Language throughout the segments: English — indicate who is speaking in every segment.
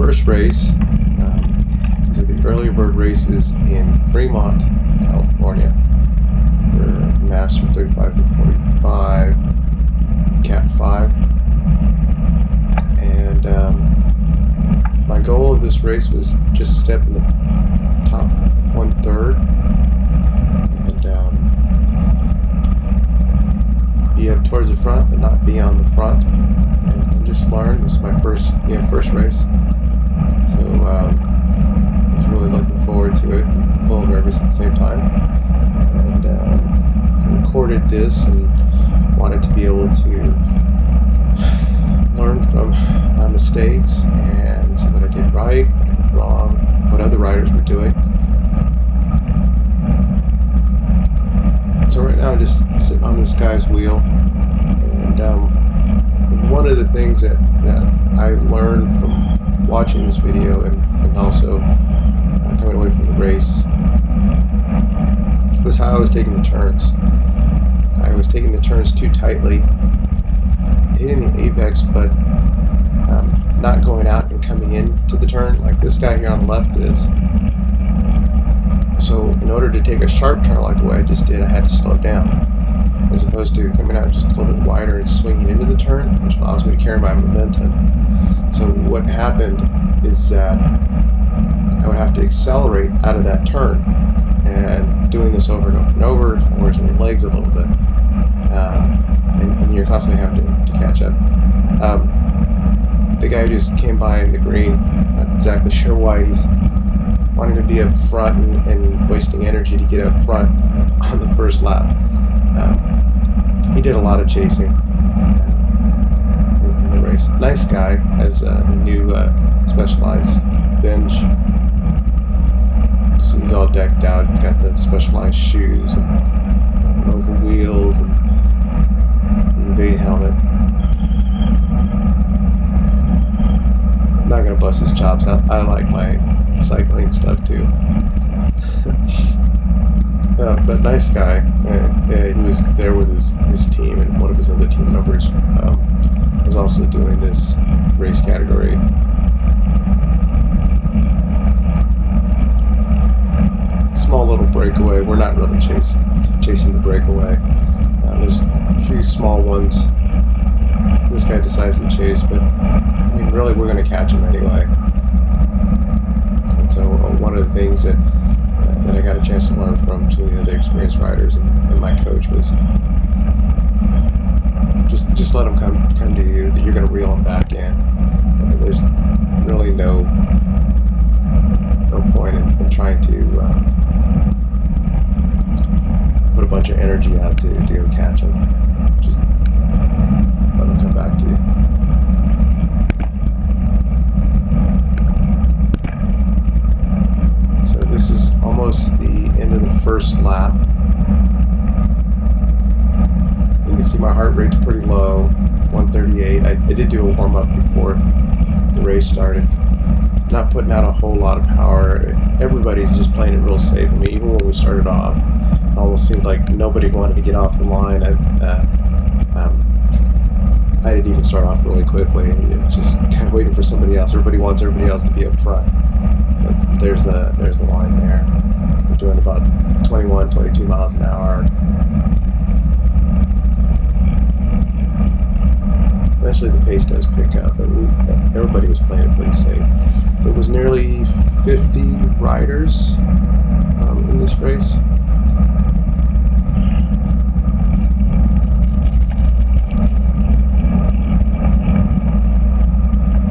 Speaker 1: first race. These are the early bird races in Fremont, California. They're Master 35 to 45, Cat 5. And my goal of this race was just to step in the top 1/3 and be up towards the front, but not be on the front, and just learn. This is my first race, so I was really looking forward to it. A little nervous at the same time, and I recorded this and wanted to be able to learn from my mistakes and see what I did right, what I did wrong, what other riders were doing. So right now I'm just sitting on this guy's wheel, and one of the things that I learned from watching this video and also coming away from the race was how I was taking the turns. I was taking the turns too tightly, hitting the apex, but not going out and coming into the turn like this guy here on the left is. So in order to take a sharp turn like the way I just did, I had to slow down, as opposed to coming out just a little bit wider and swinging into the turn, which allows me to carry my momentum. So what happened is that I would have to accelerate out of that turn, and doing this over and over and over wears on your legs a little bit, and you're constantly having to catch up. The guy who just came by in the green, not exactly sure why he's wanting to be up front and wasting energy to get up front on the first lap. He did a lot of chasing in the race. Nice guy, has the new Specialized Binge. So he's all decked out. He's got the Specialized shoes and oval wheels and the evade helmet. I'm not going to bust his chops out. I like my cycling stuff too. But nice guy. He was there with his team, and one of his other team members was also doing this race category. Small little breakaway. We're not really chasing the breakaway. There's a few small ones this guy decides to chase, but I mean, really, we're going to catch him anyway. And so one of the things that I got a chance to learn from some of the other experienced riders and my coach was just let them come to you, that you're going to reel them back in. There's really no point in trying to put a bunch of energy out to go catch them. Just let them come back to you. So this is almost the end of the first lap. You can see my heart rate's pretty low, 138. I did do a warm-up before the race started. Not putting out a whole lot of power. Everybody's just playing it real safe. I mean, even when we started off, it almost seemed like nobody wanted to get off the line. I didn't even start off really quickly. Just kind of waiting for somebody else. Everybody wants everybody else to be up front. So there's the line there. We're doing about 21, 22 miles an hour. Eventually the pace does pick up, but everybody was playing it pretty safe. There was nearly 50 riders in this race.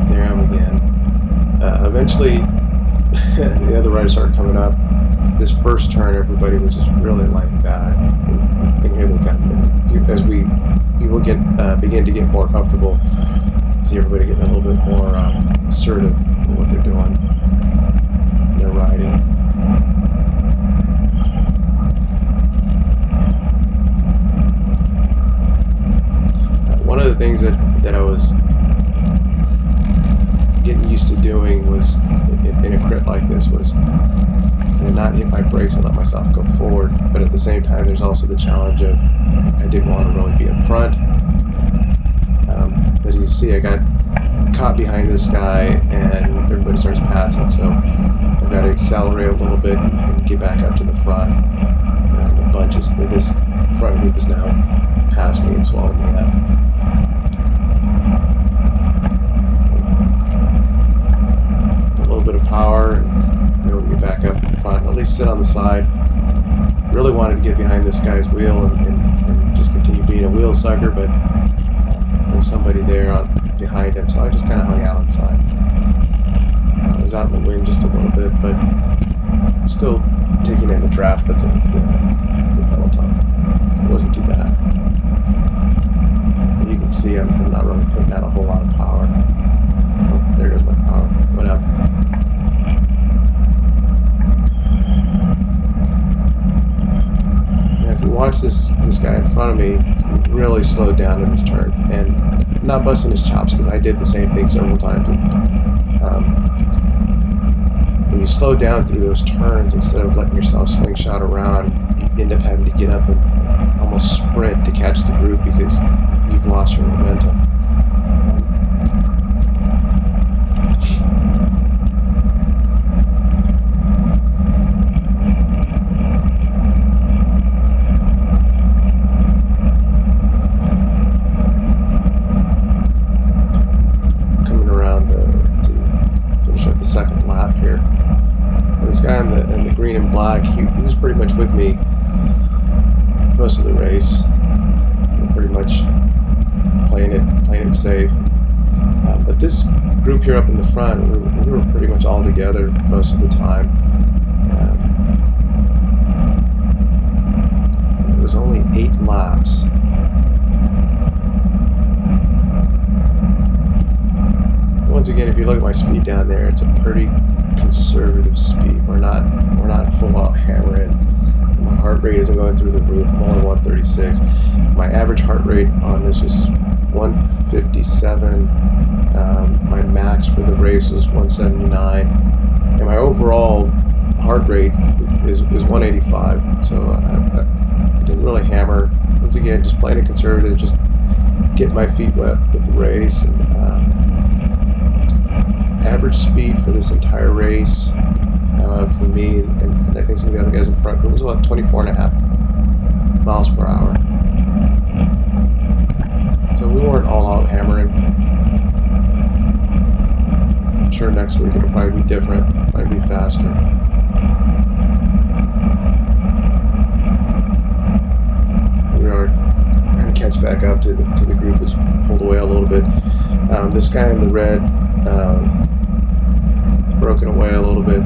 Speaker 1: There I am again. Eventually, the other riders started coming up. This first turn, everybody was just really laying back. And here they come. As people begin to get more comfortable, see everybody getting a little bit more assertive in what they're doing. They're riding. One of the things that I was getting used to doing was in a crit like this was to not hit my brakes and let myself go forward, but at the same time there's also the challenge of I didn't want to really be up front. But you see I got caught behind this guy and everybody starts passing. So I've got to accelerate a little bit and get back up to the front. The bunches, this front group is now past me and swallowed me up. So, a little bit of power and be able to get back up in front, at least sit on the side. Really wanted to get behind this guy's wheel and just continue being a wheel sucker, but there was somebody there behind him, so I just kind of hung out on the side. I was out in the wind just a little bit, but still taking in the draft of the Peloton. It wasn't too bad. You can see I'm not really putting out a whole lot of power. Oh, there goes my power. Went up. Now, if you watch this guy in front of me, he really slowed down in this turn, and I'm not busting his chops because I did the same thing several times. When you slow down through those turns, instead of letting yourself slingshot around, you end up having to get up and almost sprint to catch the group because you've lost your momentum. Coming around to finish up the second lap here. This guy in the green and black, he was pretty much with me most of the race. Pretty much playing it safe. But this group here up in the front, we were pretty much all together most of the time. It was only 8 laps. Once again, if you look at my speed down there, it's a pretty conservative speed. We're not full out hammering. My heart rate isn't going through the roof. I'm only 136. My average heart rate on this was 157. My max for the race was 179, and my overall heart rate is 185. So I didn't really hammer. Once again, just playing it conservative, just getting my feet wet with the race. And, average speed for this entire race for me and I think some of the other guys in the front group was about 24.5 miles per hour. So we weren't all out hammering. I'm sure next week it'll probably be different, probably be faster. We are trying to catch back up to the group that's pulled away a little bit. This guy in the red broken away a little bit,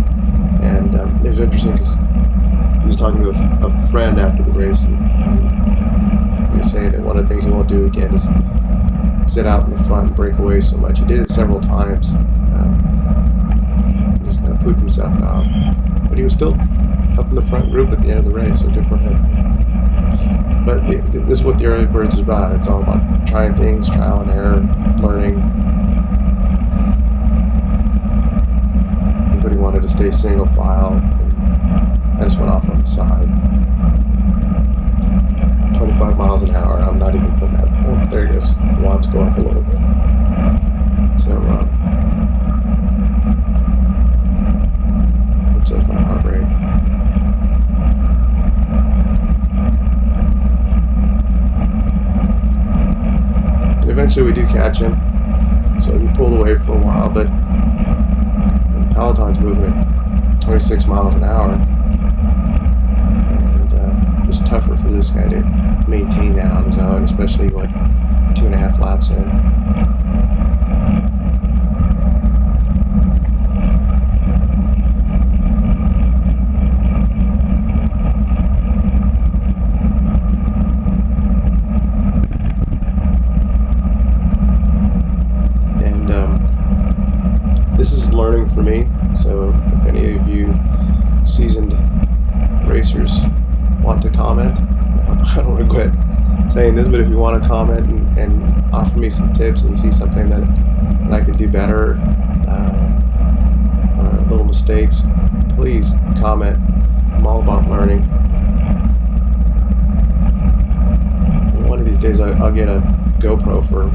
Speaker 1: and it was interesting because he was talking to a friend after the race, and he was saying that one of the things he won't do again is sit out in the front and break away so much. He did it several times. He just kind of pooped himself out, but he was still up in the front group at the end of the race, so good for him. But this is what the early birds is about. It's all about trying things, trial and error, learning. Everybody wanted to stay single file, and I just went off on the side. 25 miles an hour. I'm not even putting that. Oh, there it goes. The watts go up a little bit. So, looks like my heart rate. And eventually we do catch him. So he pulled away for a while, but Peloton's moving at 26 miles an hour, and it was tougher for this guy to maintain that on his own, especially 2.5 laps in. This is learning for me, so if any of you seasoned racers want to comment, I don't regret saying this, but if you want to comment and offer me some tips and you see something that I could do better, or little mistakes, please comment. I'm all about learning. One of these days I'll get a GoPro for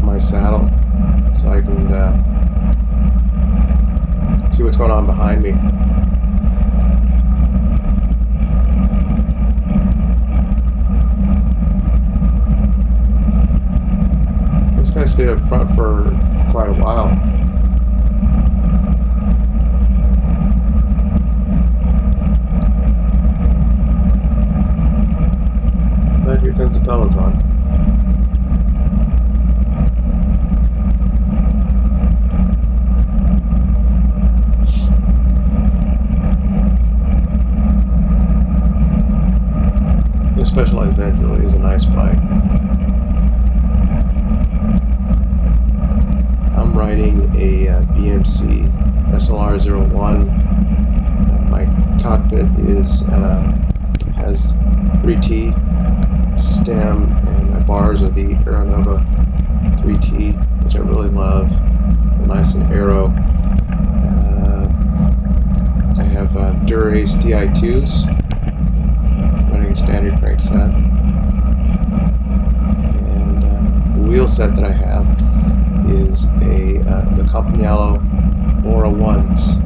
Speaker 1: my saddle, so I can See what's going on behind me. This guy stayed up front for quite a while. But here comes the Peloton. This Specialized Vent really is a nice bike. I'm riding a BMC SLR01. My cockpit has 3T stem, and my bars are the Aeronova 3T, which I really love. They're nice and aero. I have Dura-Ace Di2s, running a standard crank set, and the wheel set that I have is the Campagnolo Bora 1s,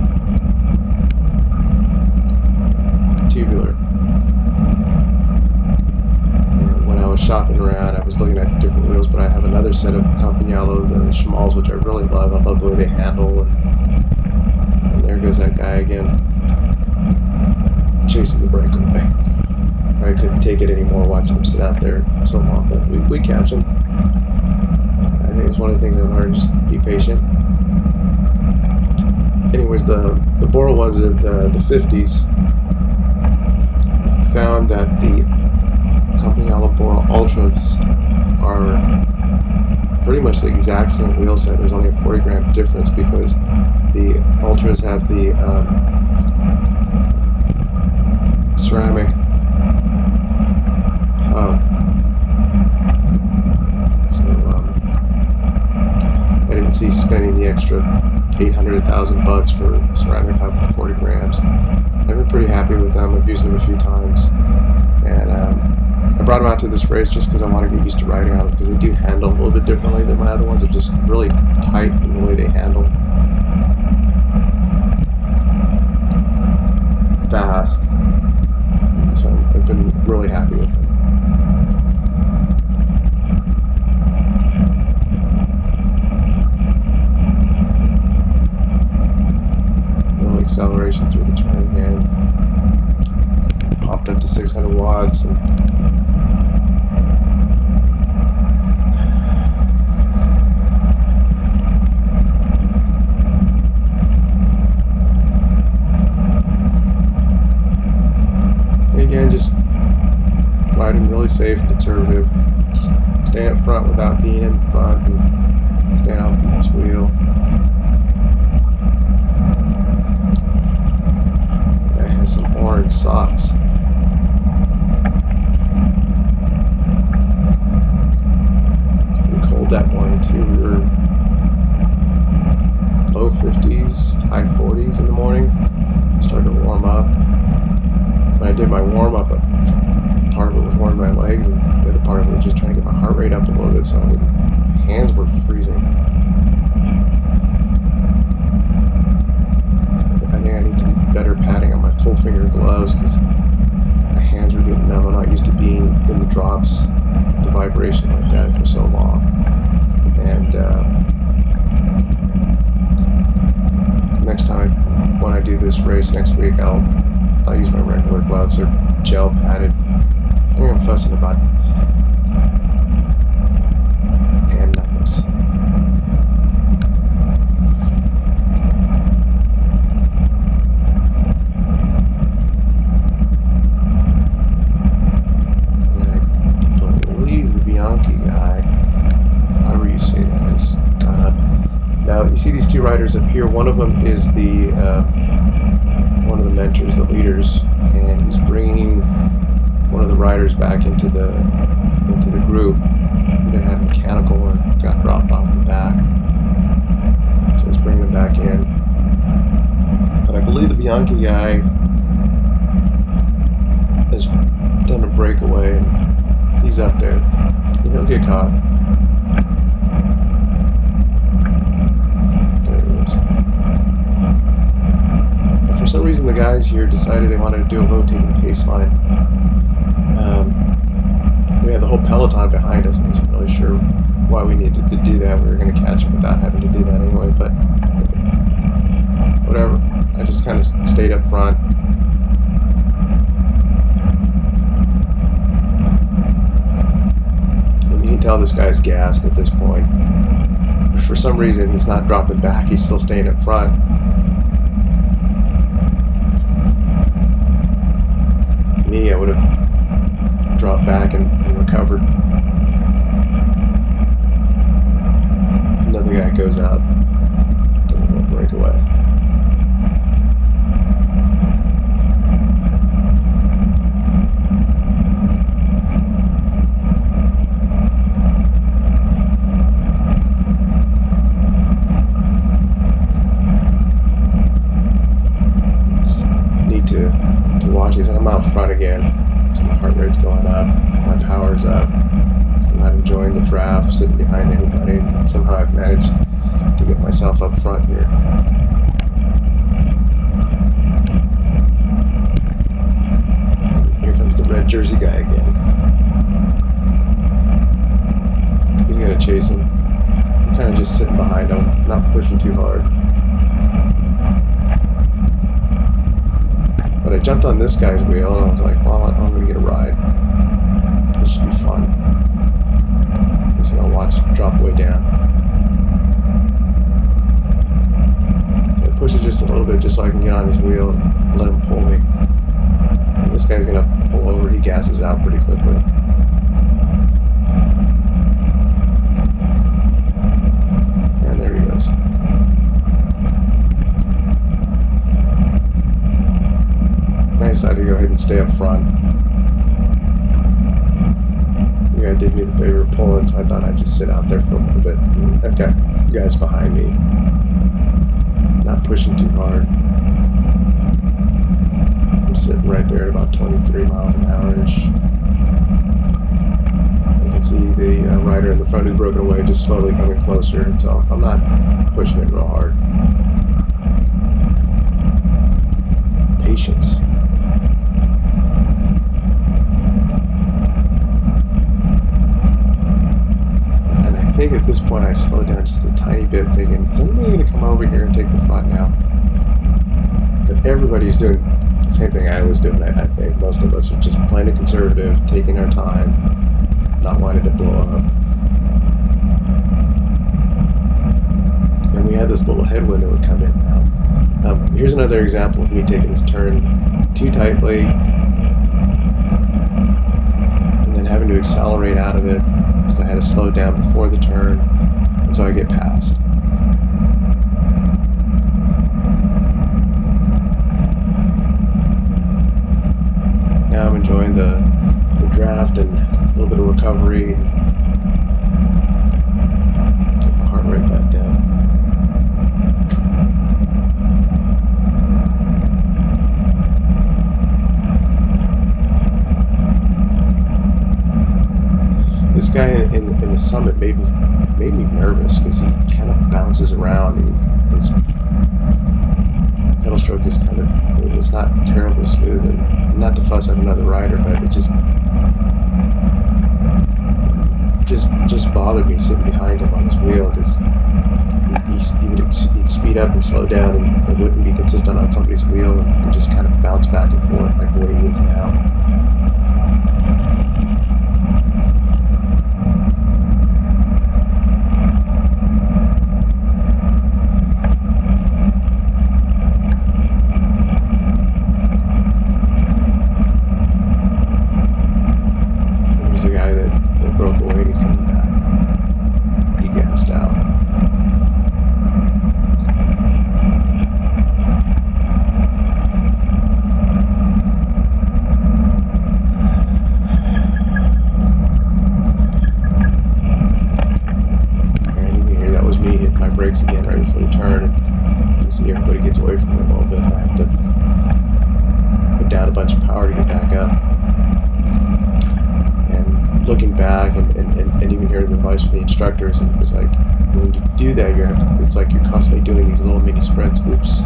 Speaker 1: tubular. And when I was shopping around, I was looking at different wheels, but I have another set of Campagnolo, the Shimals, which I really love. I love the way they handle, and there goes that guy again, chasing the breakaway. I couldn't take it anymore watching him sit out there so long, but we catch him. I think it's one of the things I learned, just be patient. Anyways, the Bora ones in the 50s, I found that the Campagnolo Bora Ultras are pretty much the exact same wheel set. There's only a 40 gram difference because the Ultras have the ceramic hub. So I didn't see spending the extra $800,000 for ceramic hub for 40 grams. I've been pretty happy with them. I've used them a few times, and I brought them out to this race just because I want to get used to riding on them, because they do handle a little bit differently than my other ones. They're just really tight in the way they handle. Fast. So I've been really happy with them. Acceleration through the turn again. Popped up to 600 watts. And again, just riding really safe and conservative. Just staying up front without being in the front and staying on people's wheel. Some orange socks. Pretty cold that morning too. We were low 50s, high 40s in the morning. Started to warm up. When I did my warm up, part of it was warming my legs, and the other part of it was just trying to get my heart rate up a little bit, so my hands were freezing. I think I need some better padding on my full finger gloves because my hands were getting numb. I'm not used to being in the drops, the vibration like that for so long. And next time when I do this race next week, I'll use my regular gloves or gel padded. I think I'm fussing about hand numbness. You see these two riders up here. One of them is one of the mentors, the leaders, and he's bringing one of the riders back into the group. He then had mechanical or got dropped off the back, so he's bringing him back in. But I believe the Bianchi guy has done a breakaway, and he's up there. He'll get caught. reason, the guys here decided they wanted to do a rotating pace line. We had the whole Peloton behind us. I wasn't really sure why we needed to do that. We were going to catch up without having to do that anyway, but whatever. I just kind of stayed up front. And you can tell this guy's gassed at this point. For some reason, he's not dropping back. He's still staying up front. Me, I would have dropped back and recovered. Another guy goes out. Doesn't want to break away. To watch these, and I'm out front again, so my heart rate's going up, my power's up. I'm not enjoying the draft, sitting behind everybody. Somehow I've managed to get myself up front here. And here comes the red jersey guy again. He's gonna chase him. I'm kind of just sitting behind him, not pushing too hard. But I jumped on this guy's wheel and I was like, well, I'm going to get a ride. This should be fun. So I'll watch it drop way down. So I push it just a little bit just so I can get on his wheel and let him pull me. And this guy's going to pull over. He gasses out pretty quickly. And there he goes. I decided to go ahead and stay up front. The guy did me the favor of pulling, so I thought I'd just sit out there for a little bit. I've got guys behind me, not pushing too hard. I'm sitting right there at about 23 miles an hour-ish. I can see the rider in the front who's broken away just slowly coming closer, so I'm not pushing it real hard. Patience. I think at this point I slowed down just a tiny bit, thinking, is anybody going to come over here and take the front now? But everybody's doing the same thing I was doing. I think most of us are just playing it conservative, taking our time, not wanting to blow up. And we had this little headwind that would come in now. Here's another example of me taking this turn too tightly and then having to accelerate out of it because I had to slow down before the turn, and so I get past. Now I'm enjoying the draft and a little bit of recovery. Get the heart rate back down. This guy in the summit made me nervous because he kind of bounces around. His pedal stroke is it's not terribly smooth, and not to fuss at another rider, but it just bothered me sitting behind him on his wheel because he'd speed up and slow down and wouldn't be consistent on somebody's wheel and just kind of bounce back and forth like the way he is now. There's a guy that broke away and he's coming back. He gassed out. And you can hear that was me hitting my brakes again right before the turn. And you can see everybody gets away from me a little bit, and I have to put down a bunch of power to get back up. And looking back and even hearing the advice from the instructors, it's like when you do that, it's like you're constantly doing these little mini sprints. Oops.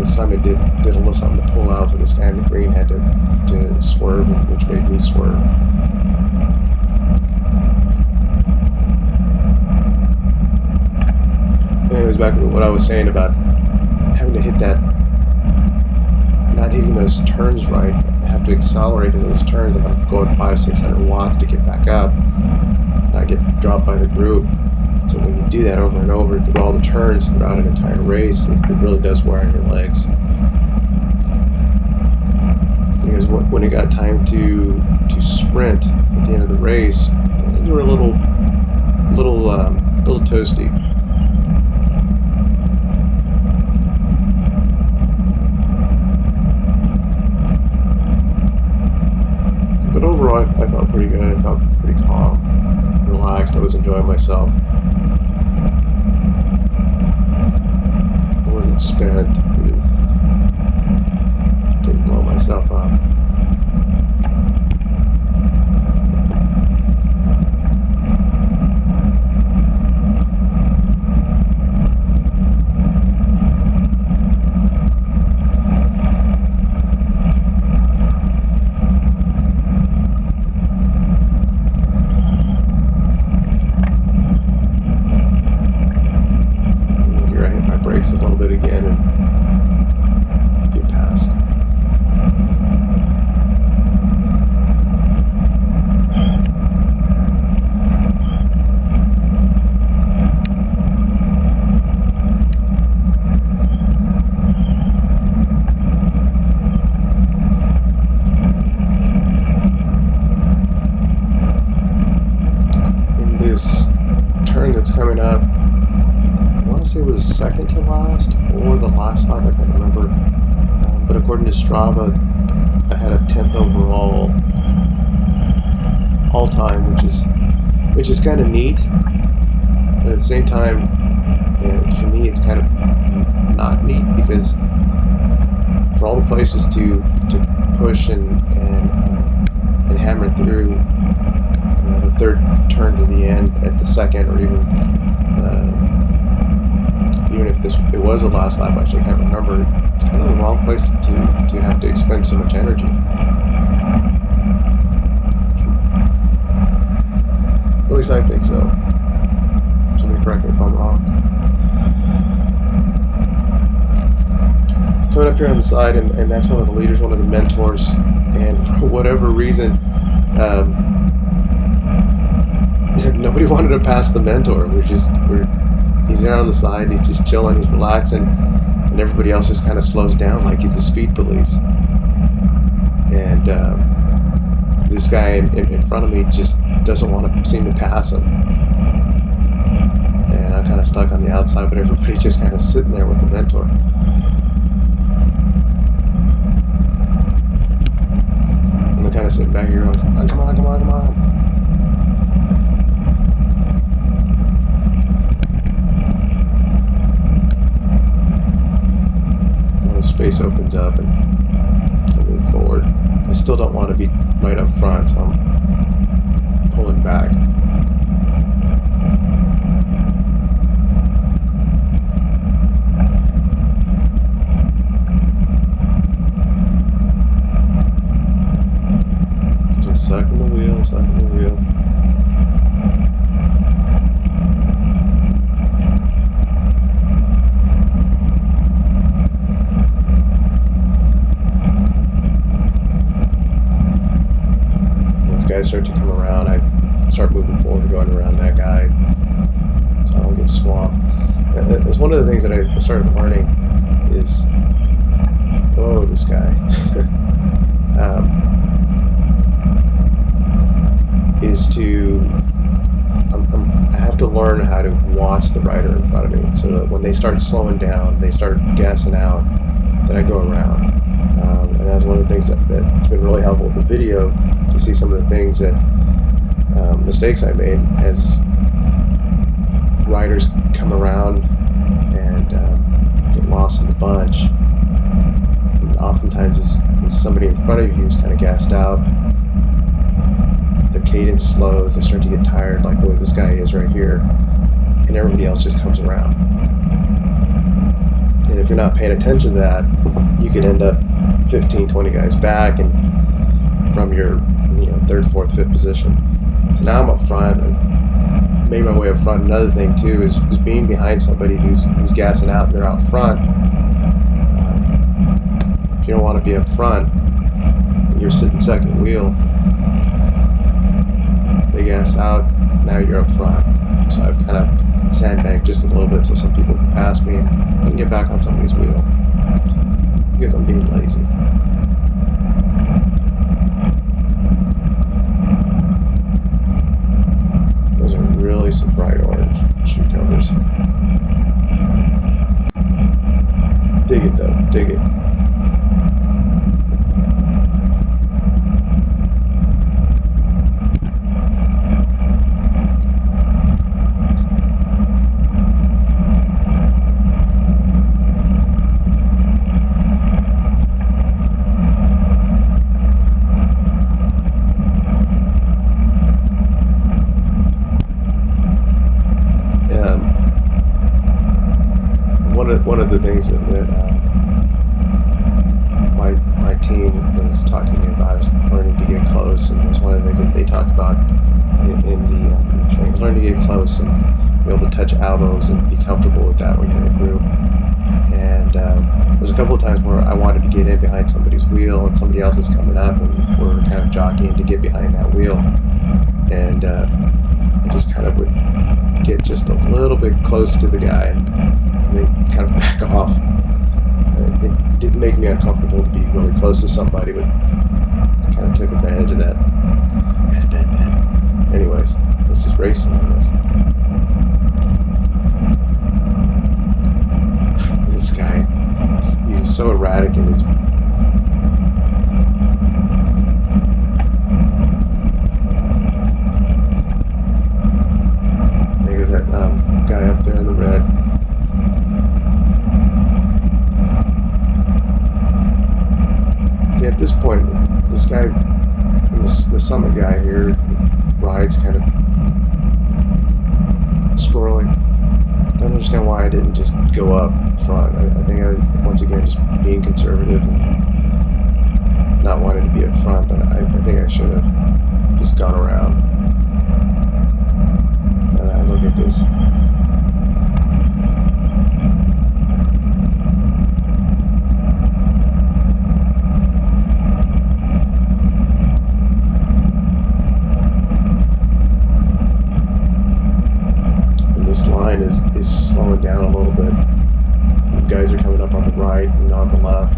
Speaker 1: the summit did a little something to pull out, so this guy in the green had to swerve, which made me swerve. Anyways, back to what I was saying about having to hit that, not hitting those turns right. I have to accelerate in those turns. I'm going 500-600 watts to get back up, and I get dropped by the group. So when you do that over and over through all the turns throughout an entire race, it really does wear on your legs. Because when it got time to sprint at the end of the race, you were a little toasty. But overall, I felt pretty good. I felt pretty calm, relaxed. I was enjoying myself. I wasn't spent. Didn't blow myself up. A little bit again and get past. In this turn that's coming up, it was second to last or the last lap, I can't remember, but according to Strava I had a 10th overall all time, which is kind of neat, but at the same time, and for me it's kind of not neat, because for all the places to push and hammer through, the third turn to the end at the second, or even if it was the last lap, I actually can't remember. It's kind of the wrong place to have to expend so much energy. At least I think so. Somebody correct me if I'm wrong. Coming up here on the side, and that's one of the leaders, one of the mentors, and for whatever reason, nobody wanted to pass the mentor. He's there on the side, he's just chilling, he's relaxing, and everybody else just kind of slows down like he's the speed police. And this guy in front of me just doesn't want to seem to pass him. And I'm kind of stuck on the outside, but everybody's just kind of sitting there with the mentor. And I'm kind of sitting back here going, come on, come on, come on, come on. Space opens up and I move forward. I still don't want to be right up front, so I'm pulling back. Just sucking the wheel, sucking the wheel. Guys start to come around, I start moving forward, going around that guy, so I don't get swamped. That's one of the things that I started learning is, oh, this guy, is to, I have to learn how to watch the rider in front of me, so that when they start slowing down, they start gassing out, then I go around. And that's one of the things that's been really helpful with the video, to see some of the things that mistakes I made as riders come around and get lost in the bunch. And oftentimes is somebody in front of you who's kind of gassed out, their cadence slows, they start to get tired like the way this guy is right here, and everybody else just comes around. And if you're not paying attention to that, you could end up 15, 20 guys back and from your third, fourth, fifth position. So now I'm up front. I've made my way up front. Another thing too is being behind somebody who's gassing out and they're out front. If you don't want to be up front, you're sitting second wheel. They gas out. Now you're up front. So I've kind of sandbagged just a little bit so some people can pass me and I can get back on somebody's wheel because I'm being lazy. Those are really some bright orange shoe covers. Dig it though, dig it. One of the things that my team was talking to me about is learning to get close, and it's one of the things that they talk about in the training. Learn to get close and be able to touch elbows and be comfortable with that when you're in a group. And there's a couple of times where I wanted to get in behind somebody's wheel and somebody else is coming up and we're kind of jockeying to get behind that wheel, and I just kind of would get just a little bit close to the guy and they kind of back off. It didn't make me uncomfortable to be really close to somebody, but I kind of took advantage of that. Bad. Anyways, let's just racing on this. This guy, he was so erratic in his. There goes that guy up there in the red. At this point, this guy, the summit guy here, rides kind of scrolling. I don't understand why I didn't just go up front. I think I, once again, just being conservative and not wanting to be up front, but I think I should have just gone around. And I look at this. Line is slowing down a little bit. The guys are coming up on the right and on the left.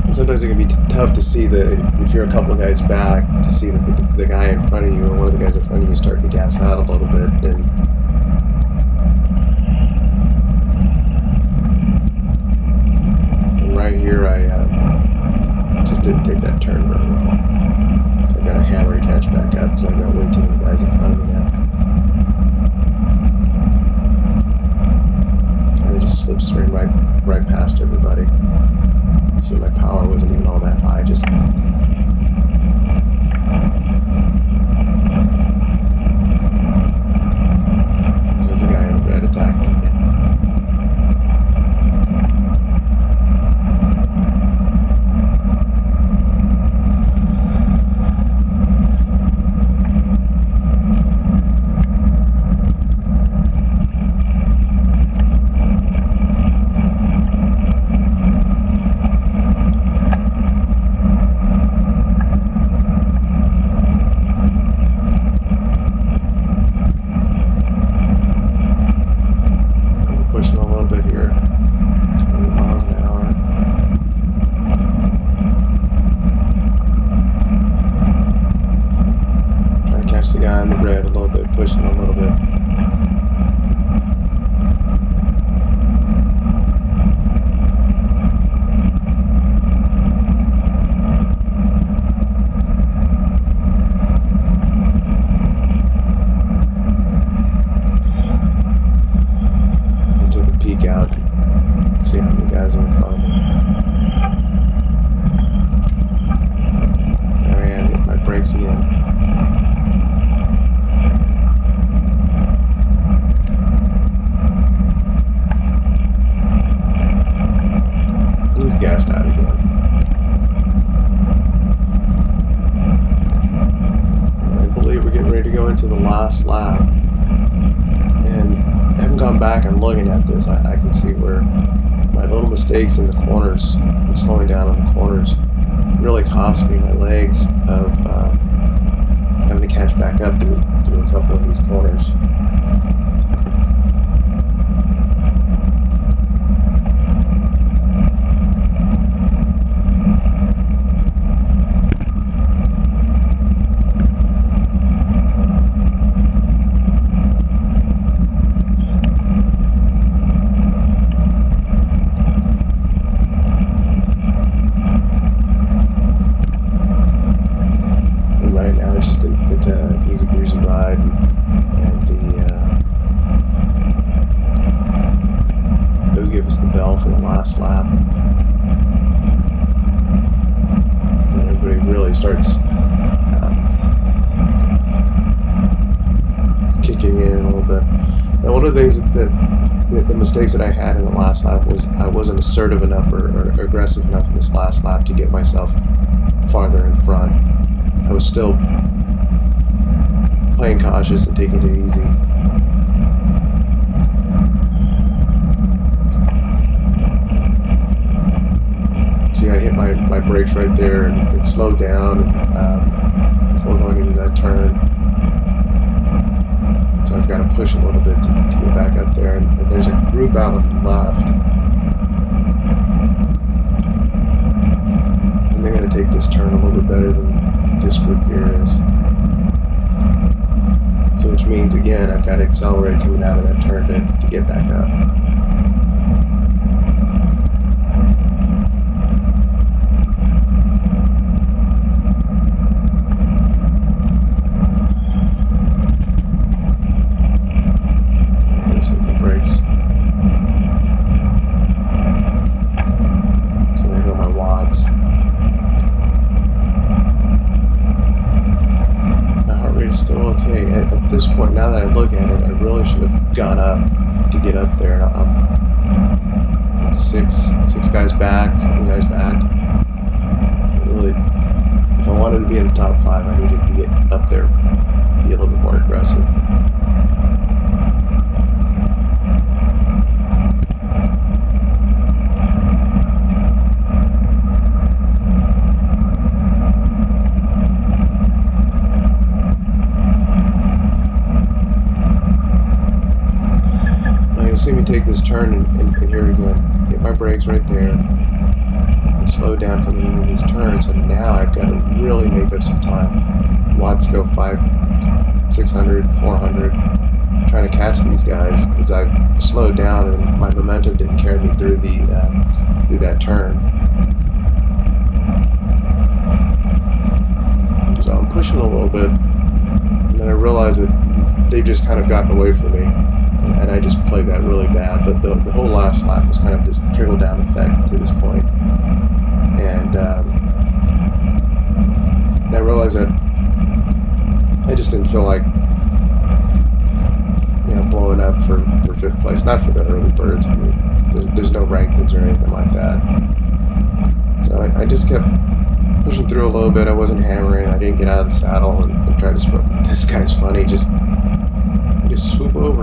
Speaker 1: And sometimes it can be tough to see if you're a couple of guys back, to see that the guy in front of you or one of the guys in front of you starting to gas out a little bit. And right here I just didn't take that turn very well. So I've got a hammer to catch back up because I've got way too many guys in front of me now. Kind of just slipped straight right past everybody. So my power wasn't even all that high. Just there's a guy in the red attacking me again. The guy in the red a little bit, pushing a little bit. I took a peek out, see how many guys are in front of me. There I am, hit my brakes Once again. He's gassed out again. And I believe we're getting ready to go into the last lap. And I haven't gone back and looking at this. I can see where my little mistakes in the corners and slowing down on the corners really cost me my legs of having to catch back up through a couple of these corners. Right now it's an easy breezy ride, and they'll give us the bell for the last lap. And everybody really starts kicking in a little bit. Now, one of the things the mistakes that I had in the last lap was I wasn't assertive enough or aggressive enough in this last lap to get myself farther in front. I was still playing cautious and taking it easy. See, I hit my brakes right there and slowed down before going into that turn. So I've got to push a little bit to get back up there. And there's a group out on the left. And they're going to take this turn a little bit better than this group here is. So which means, again, I've got to accelerate coming out of that turn to get back up. Just hit the brakes. So there go my watts. Still okay. At this point, now that I look at it, I really should have gone up to get up there. I'm six guys back, 7 guys back. Really, if I wanted to be in the top 5, I needed to get up there, be a little bit more aggressive. See me take this turn and here again, hit my brakes right there, and slow down coming into these turns. And now I've got to really make up some time. Watts go 500, 600, 400, trying to catch these guys as I've slowed down and my momentum didn't carry me through that turn. And so I'm pushing a little bit, and then I realize that they've just kind of gotten away from me. And I just played that really bad. The whole last lap was kind of this trickle-down effect to this point. And I realized that I just didn't feel like, blowing up for 5th place. Not for the early birds. I mean, there's no rankings or anything like that. So I just kept pushing through a little bit. I wasn't hammering. I didn't get out of the saddle and try to sprint. This guy's funny. Just swoop over